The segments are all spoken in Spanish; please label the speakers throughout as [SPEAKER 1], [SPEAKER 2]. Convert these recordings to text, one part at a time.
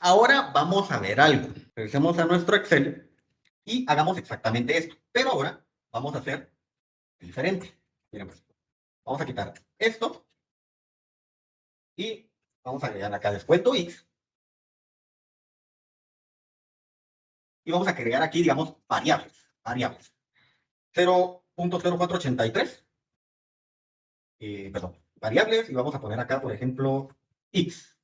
[SPEAKER 1] Ahora vamos a ver algo. Regresemos a nuestro Excel y hagamos exactamente esto. Pero ahora vamos a hacer diferente. Miren, pues, vamos a quitar esto y vamos a agregar acá descuento X. Y vamos a agregar aquí, digamos, variables. 0.0483. Perdón, variables, y vamos a poner acá, por ejemplo, X.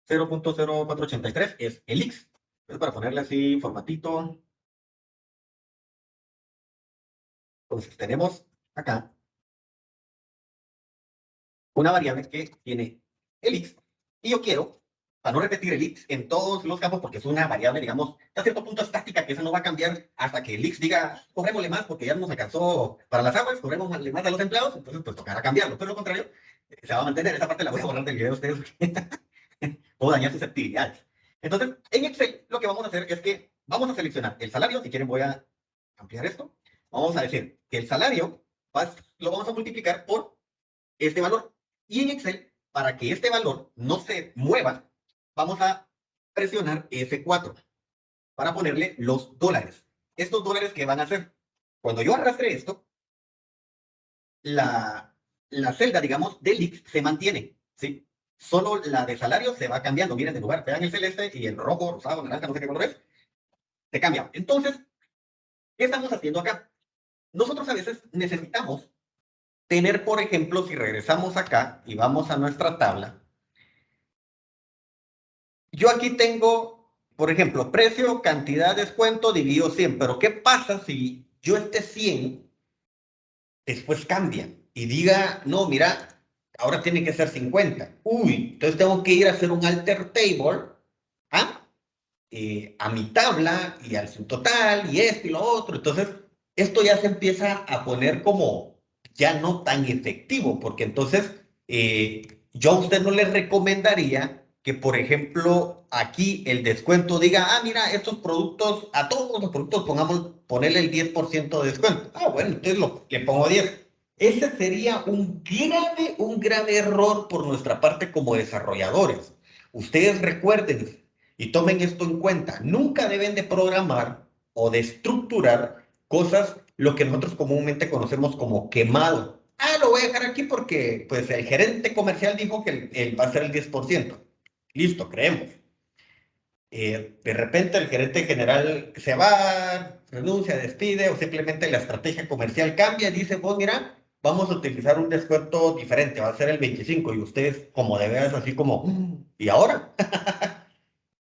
[SPEAKER 1] 0.0483 es el X. Entonces, para ponerle así, formatito. Entonces, tenemos acá una variable que tiene el X. Y yo quiero, para no repetir el X en todos los campos, porque es una variable, digamos, a cierto punto estática, que eso no va a cambiar hasta que el X diga, cobrémosle más porque ya nos alcanzó para las aguas, cobrémosle más a los empleados, entonces pues tocará cambiarlo. Pero lo contrario, se va a mantener. Esa parte la voy a borrar del video de ustedes. Puedo dañar sus actividades. Entonces, en Excel lo que vamos a hacer es que vamos a seleccionar el salario. Si quieren voy a ampliar esto. Vamos a decir que el salario lo vamos a multiplicar por este valor. Y en Excel, para que este valor no se mueva, vamos a presionar F4 para ponerle los dólares. Estos dólares, ¿qué van a hacer? Cuando yo arrastre esto, la celda, digamos, del X se mantiene, ¿sí? Solo la de salario se va cambiando. Miren, de lugar, vean el celeste y el rojo, rosado, naranja, no sé qué color es, se cambia. Entonces, ¿qué estamos haciendo acá? Nosotros a veces necesitamos tener, por ejemplo, si regresamos acá y vamos a nuestra tabla, yo aquí tengo, por ejemplo, precio, cantidad, descuento, dividido 100. Pero ¿qué pasa si yo este 100 después cambia y diga, no, mira, ahora tiene que ser 50? Uy, entonces tengo que ir a hacer un alter table, ¿ah? A mi tabla y al subtotal y esto y lo otro. Entonces, esto ya se empieza a poner como ya no tan efectivo, porque entonces yo a usted no le recomendaría que, por ejemplo, aquí el descuento diga, ah, mira, estos productos, a todos los productos ponerle el 10% de descuento. Ah, bueno, entonces le pongo 10. Ese sería un grave error por nuestra parte como desarrolladores. Ustedes recuerden y tomen esto en cuenta, nunca deben de programar o de estructurar cosas lo que nosotros comúnmente conocemos como quemado. Ah, lo voy a dejar aquí porque pues el gerente comercial dijo que él va a ser el 10%. Listo, creemos. De repente el gerente general se va, renuncia, despide, o simplemente la estrategia comercial cambia y dice, pues mira, vamos a utilizar un descuento diferente, va a ser el 25%, y ustedes como de veras así como, ¿y ahora?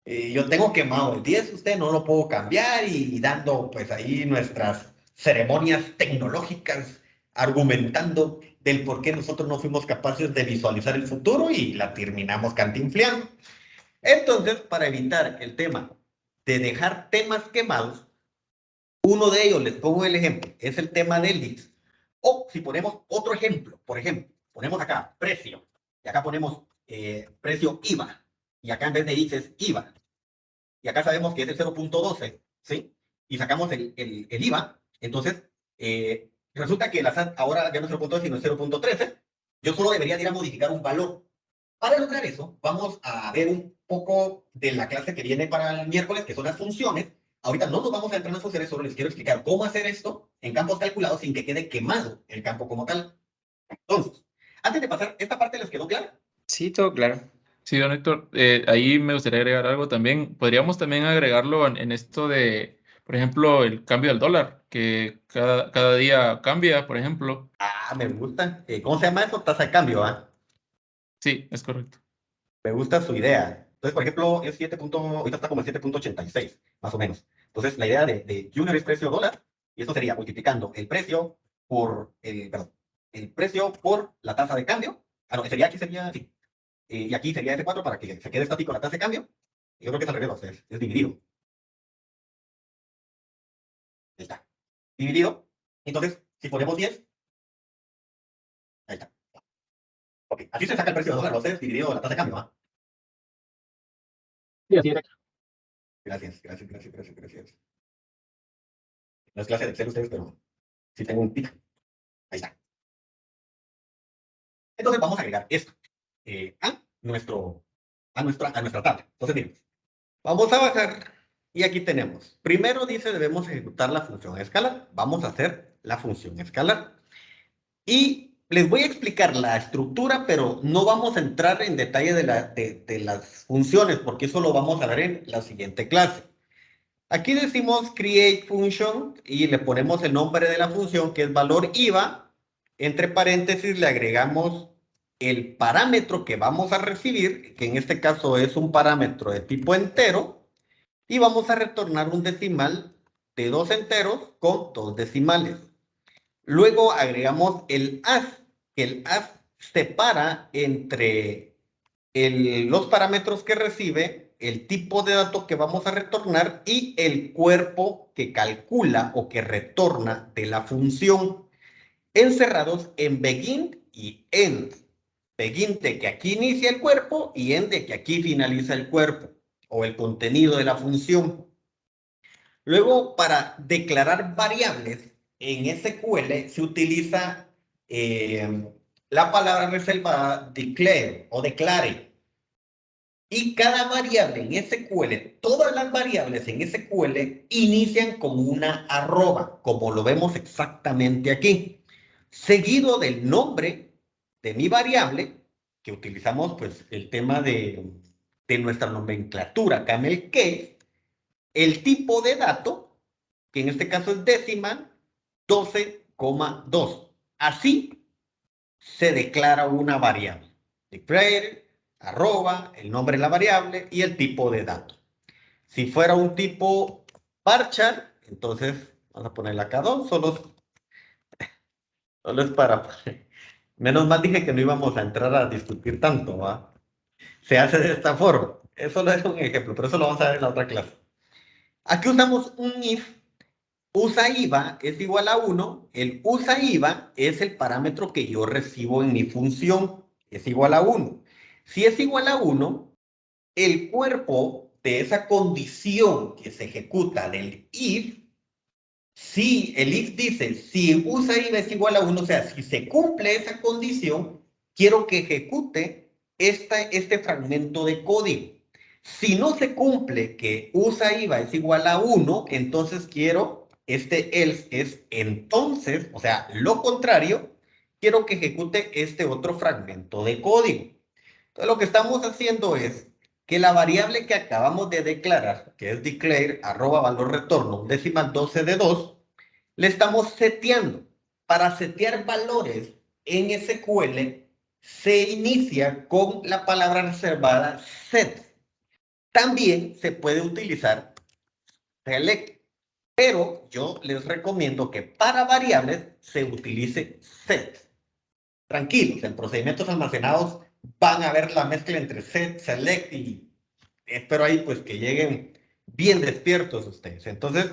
[SPEAKER 1] Yo tengo quemado el 10, usted no lo puedo cambiar, y dando pues ahí nuestras ceremonias tecnológicas argumentando del por qué nosotros no fuimos capaces de visualizar el futuro y la terminamos cantinfleando. Entonces, para evitar el tema de dejar temas quemados, uno de ellos, les pongo el ejemplo, es el tema del leads. O si ponemos otro ejemplo, por ejemplo, ponemos acá precio, y acá ponemos precio IVA, y acá en vez de leads es IVA, y acá sabemos que es el 0.12, ¿sí? Y sacamos el IVA, entonces resulta que la SAT ahora ya no es 0.12, sino es 0.13. Yo solo debería ir a modificar un valor. Para lograr eso, vamos a ver un poco de la clase que viene para el miércoles, que son las funciones. Ahorita no nos vamos a entrar en las funciones, solo les quiero explicar cómo hacer esto en campos calculados sin que quede quemado el campo como tal. Entonces, antes de pasar, ¿esta parte les quedó clara?
[SPEAKER 2] Sí, todo claro.
[SPEAKER 3] Sí, don Héctor, ahí me gustaría agregar algo también. Podríamos también agregarlo en esto de, por ejemplo, el cambio del dólar, que cada día cambia, por ejemplo.
[SPEAKER 1] Ah, me gusta. ¿Cómo se llama eso? Tasa de cambio, ¿ah?
[SPEAKER 3] Sí, es correcto.
[SPEAKER 1] Me gusta su idea. Entonces, por ejemplo, es 7 ahorita está como en 7.86, más o menos. Entonces, la idea de Junior es precio dólar, y esto sería multiplicando el precio por perdón, el precio por la tasa de cambio. Ah, no, aquí sería, sí. Y aquí sería F4 para que se quede estático la tasa de cambio. Yo creo que es al revés, o sea, es dividido. Ahí está. Dividido. Entonces, si ponemos 10, ahí está. Ok, así se saca el precio de dólar, ¿no? Es dividido la tasa de cambio, ¿ah?
[SPEAKER 3] Sí, así es.
[SPEAKER 1] Gracias, gracias, gracias, gracias, gracias. No es clase de Excel ustedes, pero sí tengo un pic. Ahí está. Entonces vamos a agregar esto a nuestra tabla. Entonces, miren, Vamos a bajar y aquí tenemos. Primero dice debemos ejecutar la función escalar. Vamos a hacer la función escalar. Y les voy a explicar la estructura, pero no vamos a entrar en detalle de las funciones, porque eso lo vamos a ver en la siguiente clase. Aquí decimos create function y le ponemos el nombre de la función, que es valor IVA. Entre paréntesis le agregamos el parámetro que vamos a recibir, que en este caso es un parámetro de tipo entero, y vamos a retornar un decimal de 2 enteros con 2 decimales. Luego agregamos el as, que el as separa entre los parámetros que recibe, el tipo de dato que vamos a retornar y el cuerpo que calcula o que retorna de la función, encerrados en begin y end. Begin de que aquí inicia el cuerpo y end de que aquí finaliza el cuerpo o el contenido de la función. Luego, para declarar variables en SQL se utiliza la palabra reservada declare o declare. Y cada variable en SQL, todas las variables en SQL inician con una arroba, como lo vemos exactamente aquí, seguido del nombre de mi variable, que utilizamos pues el tema de nuestra nomenclatura, camel case, el tipo de dato, que en este caso es decimal, 12,2. Así se declara una variable. Declare, arroba, el nombre de la variable y el tipo de dato. Si fuera un tipo varchar, entonces vamos a ponerle acá 2, solo es para... Menos mal dije que no íbamos a entrar a discutir tanto, ¿va? Se hace de esta forma. Eso no es un ejemplo, pero eso lo vamos a ver en la otra clase. Aquí usamos un if. USA IVA es igual a 1. El USA IVA es el parámetro que yo recibo en mi función. Es igual a 1. Si es igual a 1, el cuerpo de esa condición que se ejecuta del if, si el if dice, si USA IVA es igual a 1, o sea, si se cumple esa condición, quiero que ejecute este fragmento de código. Si no se cumple que USA IVA es igual a 1, entonces quiero este else, que es entonces, o sea, lo contrario, quiero que ejecute este otro fragmento de código. Entonces, lo que estamos haciendo es que la variable que acabamos de declarar, que es declare, arroba valor retorno, decimal 12 de 2, le estamos seteando. Para setear valores en SQL, se inicia con la palabra reservada set. También se puede utilizar select, pero yo les recomiendo que para variables se utilice set. Tranquilos, en procedimientos almacenados van a ver la mezcla entre set, select y espero ahí pues que lleguen bien despiertos ustedes. Entonces,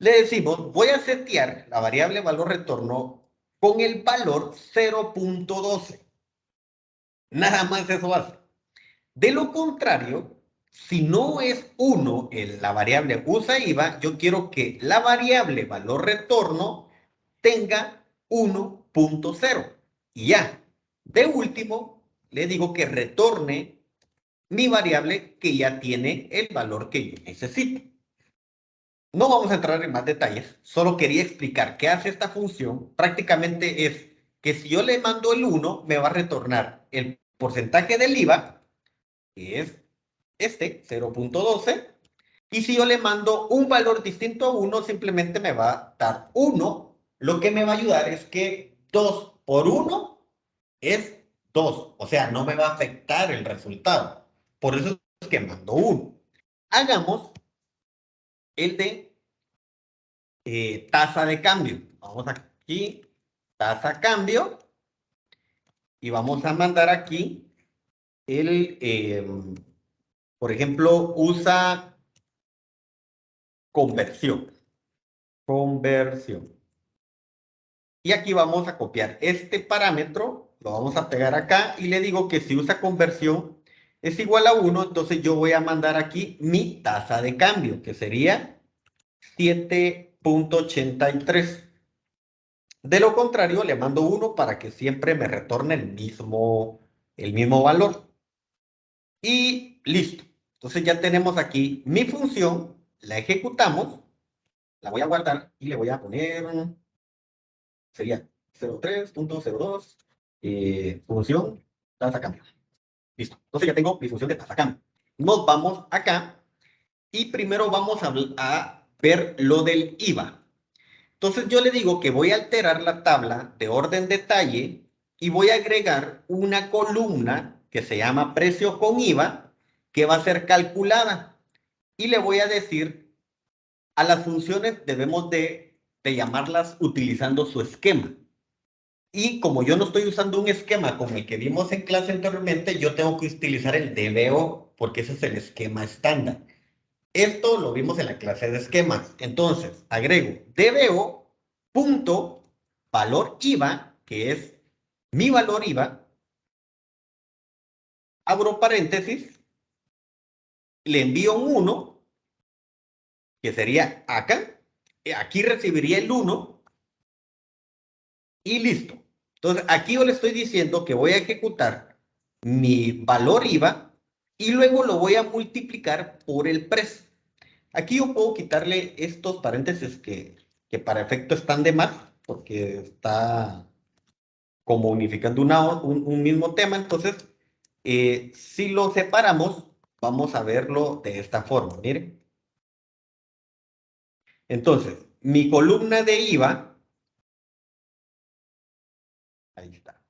[SPEAKER 1] le decimos, voy a setear la variable valor retorno con el valor 0.12. Nada más eso hace. De lo contrario, si no es 1 la variable USA IVA, yo quiero que la variable valor retorno tenga 1.0. Y ya, de último, le digo que retorne mi variable que ya tiene el valor que yo necesito. No vamos a entrar en más detalles, solo quería explicar qué hace esta función. Prácticamente es que si yo le mando el 1, me va a retornar el porcentaje del IVA, que es este, 0.12, y si yo le mando un valor distinto a 1, simplemente me va a dar 1. Lo que me va a ayudar es que 2 por 1 es 2, o sea, no me va a afectar el resultado. Por eso es que mando 1. Hagamos el de tasa de cambio. Vamos aquí, tasa cambio, y vamos a mandar aquí por ejemplo, usa conversión. Conversión. Y aquí vamos a copiar este parámetro, lo vamos a pegar acá y le digo que si usa conversión es igual a 1, entonces yo voy a mandar aquí mi tasa de cambio, que sería 7.83. De lo contrario, le mando 1 para que siempre me retorne el mismo valor. Y listo. Entonces ya tenemos aquí mi función, la ejecutamos, la voy a guardar y le voy a poner, sería 03.02, función tasa cambio. Listo. Entonces ya tengo mi función de tasa cambio. Nos vamos acá y primero vamos a ver lo del IVA. Entonces yo le digo que voy a alterar la tabla de orden detalle y voy a agregar una columna que se llama precio con IVA que va a ser calculada. Y le voy a decir a las funciones debemos de llamarlas utilizando su esquema. Y como yo no estoy usando un esquema como el que vimos en clase anteriormente, yo tengo que utilizar el DBO porque ese es el esquema estándar. Esto lo vimos en la clase de esquemas. Entonces, agrego DBO punto valor IVA, que es mi valor IVA, abro paréntesis, le envío un 1, que sería acá, aquí recibiría el 1 y listo. Entonces, aquí yo le estoy diciendo que voy a ejecutar mi valor IVA y luego lo voy a multiplicar por el precio. Aquí yo puedo quitarle estos paréntesis que para efecto están de más, porque está como unificando un mismo tema. Entonces, si lo separamos, vamos a verlo de esta forma. Miren. Entonces, mi columna de IVA, ahí está.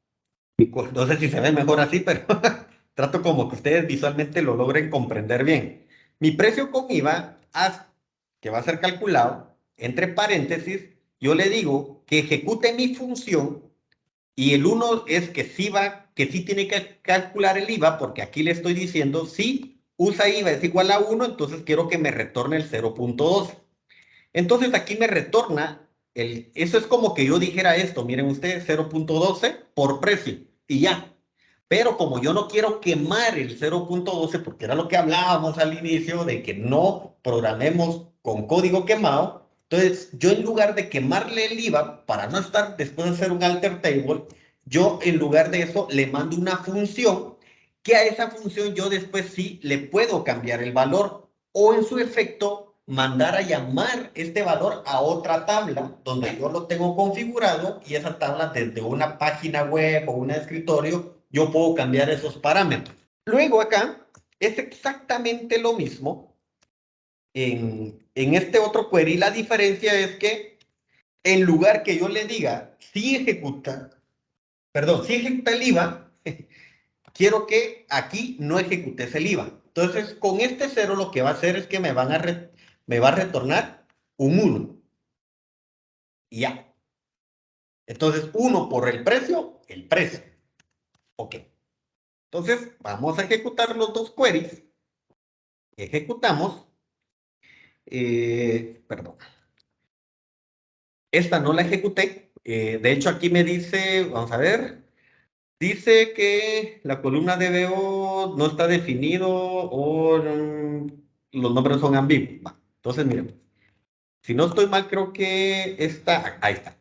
[SPEAKER 1] No sé si se ve mejor así, pero trato como que ustedes visualmente lo logren comprender bien. Mi precio con IVA, que va a ser calculado, entre paréntesis, yo le digo que ejecute mi función y el 1 es que sí tiene que calcular el IVA, porque aquí le estoy diciendo, si usa IVA es igual a 1, entonces quiero que me retorne el 0.12. Entonces aquí me retorna, eso es como que yo dijera esto, miren ustedes, 0.12 por precio y ya. Pero como yo no quiero quemar el 0.12, porque era lo que hablábamos al inicio, de que no programemos con código quemado, entonces yo en lugar de quemarle el IVA, para no estar después de hacer un alter table, yo en lugar de eso le mando una función, que a esa función yo después sí le puedo cambiar el valor, o en su efecto mandar a llamar este valor a otra tabla donde yo lo tengo configurado y esa tabla desde una página web o un escritorio yo puedo cambiar esos parámetros. Luego acá es exactamente lo mismo en este otro query. La diferencia es que en lugar que yo le diga si ejecuta, perdón, si ejecuta el IVA, quiero que aquí no ejecutes el IVA. Entonces, con este 0 lo que va a hacer es que me va a retornar un 1. Y ya. Entonces, 1 por el precio, el precio. Ok. Entonces, vamos a ejecutar los dos queries. Ejecutamos. Perdón. Esta no la ejecuté. De hecho, aquí me dice, vamos a ver, dice que la columna de DBO no está definido o los nombres son ambiguos. Va. Entonces, miren. Si no estoy mal, creo que ahí está.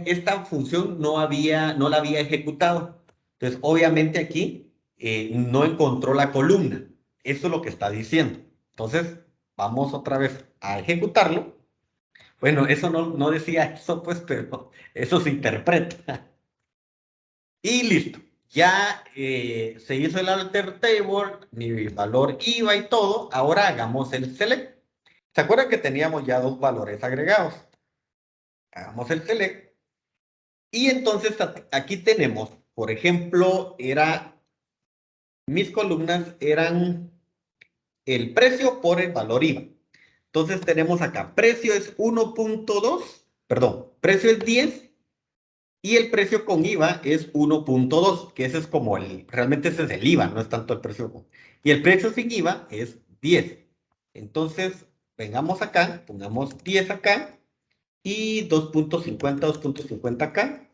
[SPEAKER 1] Esta función no la había ejecutado. Entonces, obviamente aquí no encontró la columna. Eso es lo que está diciendo. Entonces, vamos otra vez a ejecutarlo. Bueno, eso no decía eso, pues, pero eso se interpreta. Y listo. Ya se hizo el alter table, mi valor IVA y todo. Ahora hagamos el select. ¿Se acuerdan que teníamos ya dos valores agregados? Hagamos el select. Y entonces aquí tenemos, por ejemplo, mis columnas eran el precio por el valor IVA. Entonces tenemos acá, precio es 1.2, perdón, precio es 10 y el precio con IVA es 1.2, que ese es como realmente ese es el IVA, no es tanto el precio. Y el precio sin IVA es 10. Entonces, vengamos acá, pongamos 10 acá y 2.50 acá.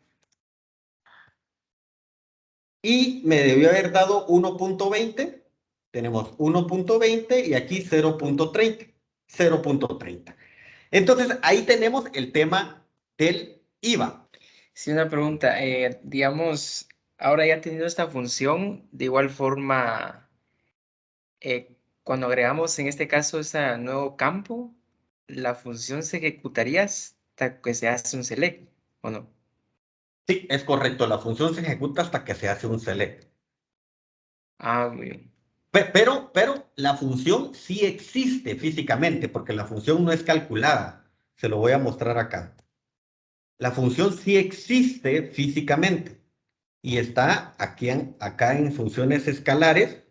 [SPEAKER 1] Y me debió haber dado 1.20. Tenemos 1.20 y aquí 0.30. 0.30. Entonces, ahí tenemos el tema del IVA.
[SPEAKER 2] Sí, una pregunta. Digamos, ahora ya teniendo esta función, de igual forma, Cuando agregamos en este caso ese nuevo campo, la función se ejecutaría hasta que se hace un select, ¿o no?
[SPEAKER 1] Sí, es correcto. La función se ejecuta hasta que se hace un select.
[SPEAKER 2] Ah, muy bien.
[SPEAKER 1] Pero la función sí existe físicamente, porque la función no es calculada. Se lo voy a mostrar acá. La función sí existe físicamente y está aquí acá en funciones escalares.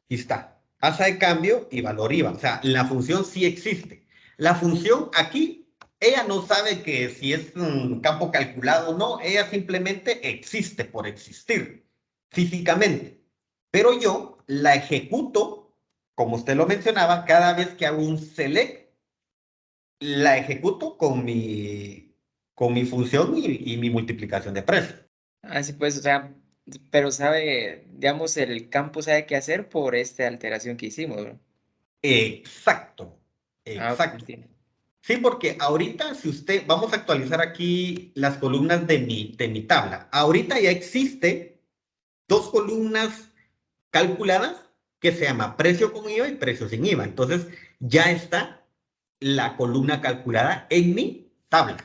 [SPEAKER 1] Y está. Tasa de cambio y valor IVA. O sea, la función sí existe. La función aquí, ella no sabe que si es un campo calculado o no, ella simplemente existe por existir físicamente. Pero yo la ejecuto, como usted lo mencionaba, cada vez que hago un select, la ejecuto con mi función y mi multiplicación de precios.
[SPEAKER 2] Así pues, o sea, pero sabe, digamos, el campo sabe qué hacer por esta alteración que hicimos, ¿no?
[SPEAKER 1] Exacto,
[SPEAKER 2] Ah, ok,
[SPEAKER 1] exacto.
[SPEAKER 2] entiendo.
[SPEAKER 1] Sí, porque ahorita, si usted, vamos a actualizar aquí las columnas de mi tabla. Ahorita ya existe dos columnas calculadas que se llama precio con IVA y precio sin IVA. Entonces, ya está la columna calculada en mi tabla.